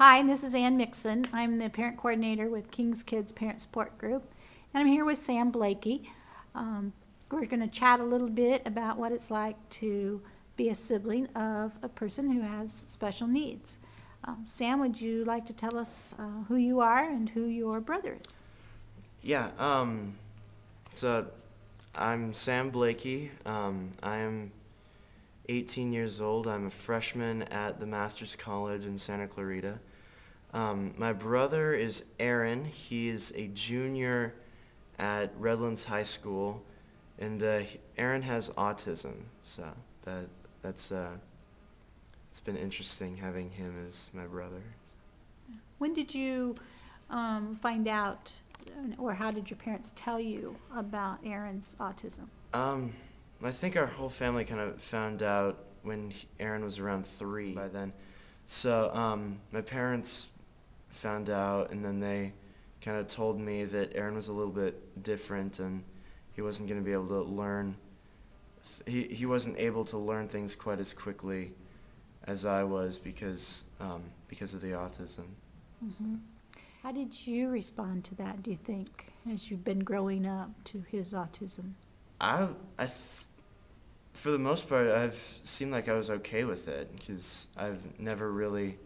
Hi, this is Ann Mixon. I'm the parent coordinator with King's Kids Parent Support Group, and I'm here with Sam Blakey. We're going to chat a little bit about what it's like to be a sibling of a person who has special needs. Sam, would you like to tell us who you are and who your brother is? Yeah, I'm Sam Blakey. I am 18 years old. I'm a freshman at the Master's College in Santa Clarita. My brother is Aaron. He is a junior at Redlands High School, and Aaron has autism. So it's been interesting having him as my brother. When did you find out, or how did your parents tell you about Aaron's autism? I think our whole family kind of found out when Aaron was around 3 by then. So my parents found out, and then they kind of told me that Aaron was a little bit different and he wasn't going to be able to learn. He wasn't able to learn things quite as quickly as I was because of the autism. Mm-hmm. How did you respond to that, do you think, as you've been growing up to his autism? For the most part, I've seemed like I was okay with it because I've never really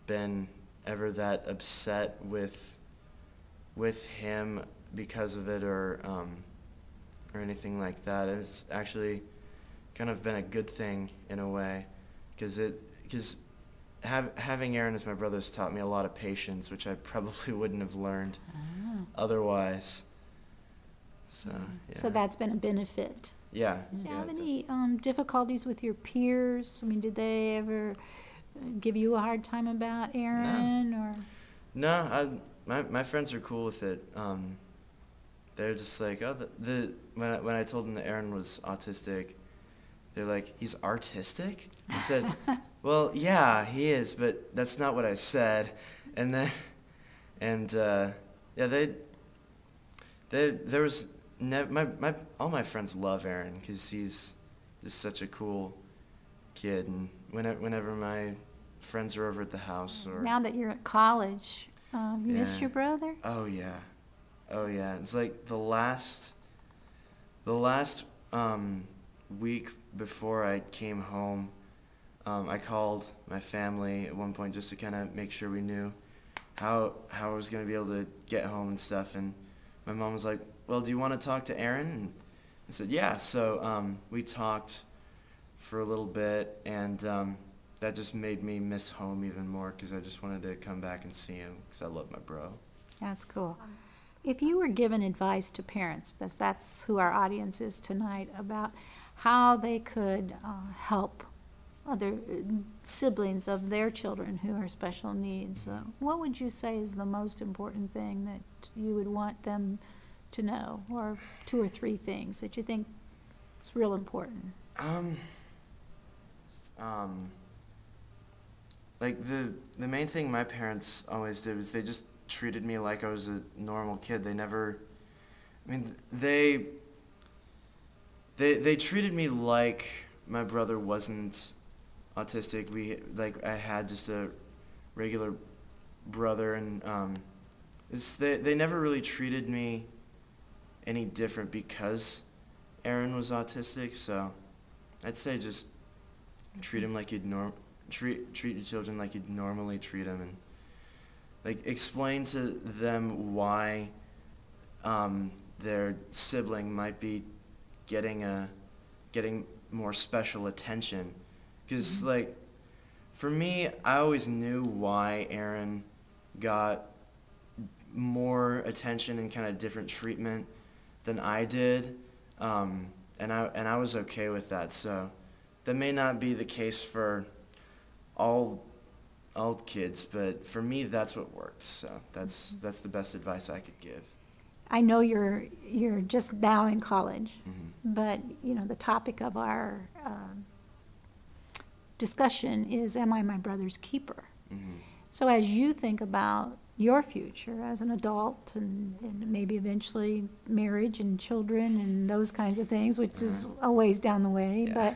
been ever that upset with him because of it or anything like that. It's actually kind of been a good thing in a way because having Aaron as my brother has taught me a lot of patience, which I probably wouldn't have learned otherwise. So, yeah. So that's been a benefit. Yeah. Do you have any difficulties with your peers? I mean, did they ever give you a hard time about Aaron? No. Or? No, my friends are cool with it. They're just like, oh, when I told them that Aaron was autistic, they're like, he's artistic? I said, well, yeah, he is, but that's not what I said. And then, there was all my friends love Aaron because he's just such a cool kid, and whenever my friends are over at the house or now that you're at college, you miss your brother? Oh yeah. It's like the last week before I came home, I called my family at one point just to kind of make sure we knew how I was going to be able to get home and stuff, and my mom was like, well, do you want to talk to Aaron? And I said, yeah. So we talked for a little bit, and that just made me miss home even more because I just wanted to come back and see him because I love my bro. That's cool. If you were given advice to parents, that's who our audience is tonight, about how they could help other siblings of their children who are special needs, what would you say is the most important thing that you would want them to know, or 2 or 3 things that you think is real important? Like the main thing my parents always did was they just treated me like I was a normal kid. They never, I mean, they treated me like my brother wasn't autistic. I had just a regular brother, and they never really treated me any different because Aaron was autistic. So I'd say just treat him like you'd treat your children like you'd normally treat them, and like explain to them why their sibling might be getting more special attention. Because like for me, I always knew why Aaron got more attention and kind of different treatment than I did, and I was okay with that. So that may not be the case for all kids, but for me, that's what worked. So that's the best advice I could give. I know you're just now in college, but the topic of our discussion is, am I my brother's keeper? So as you think about your future as an adult and maybe eventually marriage and children and those kinds of things, which is a ways down the way, but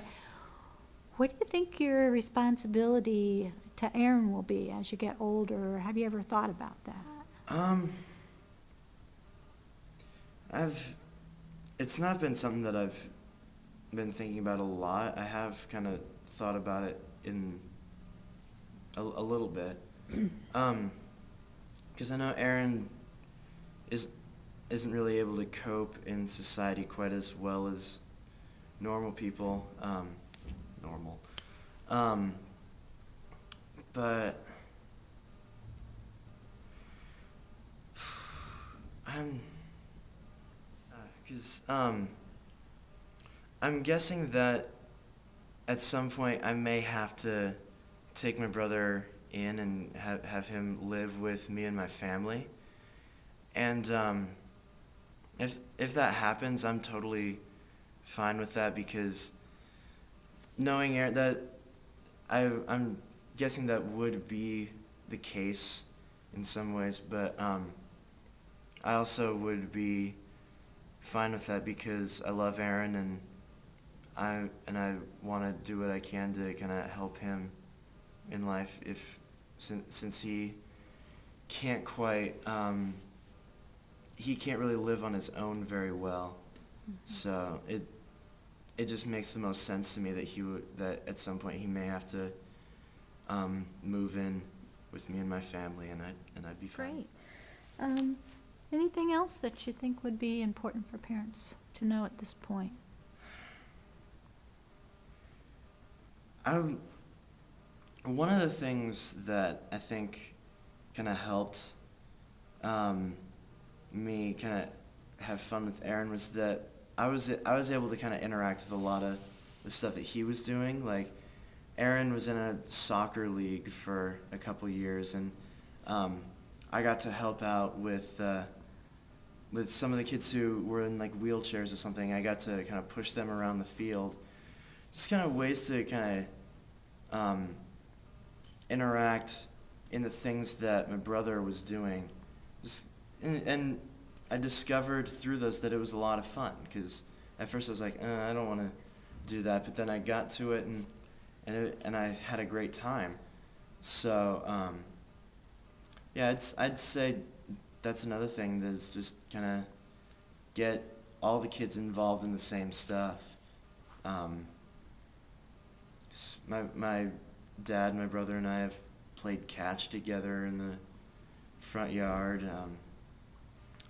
what do you think your responsibility to Aaron will be as you get older? Have you ever thought about that? It's not been something that I've been thinking about a lot. I have kind of thought about it in a little bit. Because I know Aaron isn't really able to cope in society quite as well as normal people. But I'm guessing that at some point I may have to take my brother in and have him live with me and my family. And if that happens, I'm totally fine with that, because knowing Aaron, that I'm guessing that would be the case in some ways, but I also would be fine with that because I love Aaron, and I want to do what I can to kind of help him in life, since he can't quite he can't really live on his own very well. Mm-hmm. So it just makes the most sense to me that at some point he may have to move in with me and my family, and I'd be fine. Great. Anything else that you think would be important for parents to know at this point? One of the things that I think kind of helped me kind of have fun with Aaron was that I was able to kind of interact with a lot of the stuff that he was doing. Like, Aaron was in a soccer league for a couple years, and I got to help out with some of the kids who were in like wheelchairs or something. I got to kind of push them around the field. Just kind of ways to kind of interact in the things that my brother was doing. And I discovered through those that it was a lot of fun, because at first I was like, I don't want to do that, but then I got to it, and I had a great time. So yeah, I'd say that's another thing, that's just kind of get all the kids involved in the same stuff. My dad, my brother, and I have played catch together in the front yard.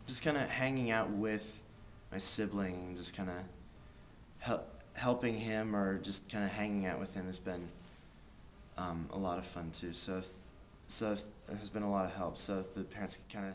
Just kind of hanging out with my sibling and just kind of helping him, or just kind of hanging out with him, has been a lot of fun too. So it has been a lot of help. So if the parents could kind of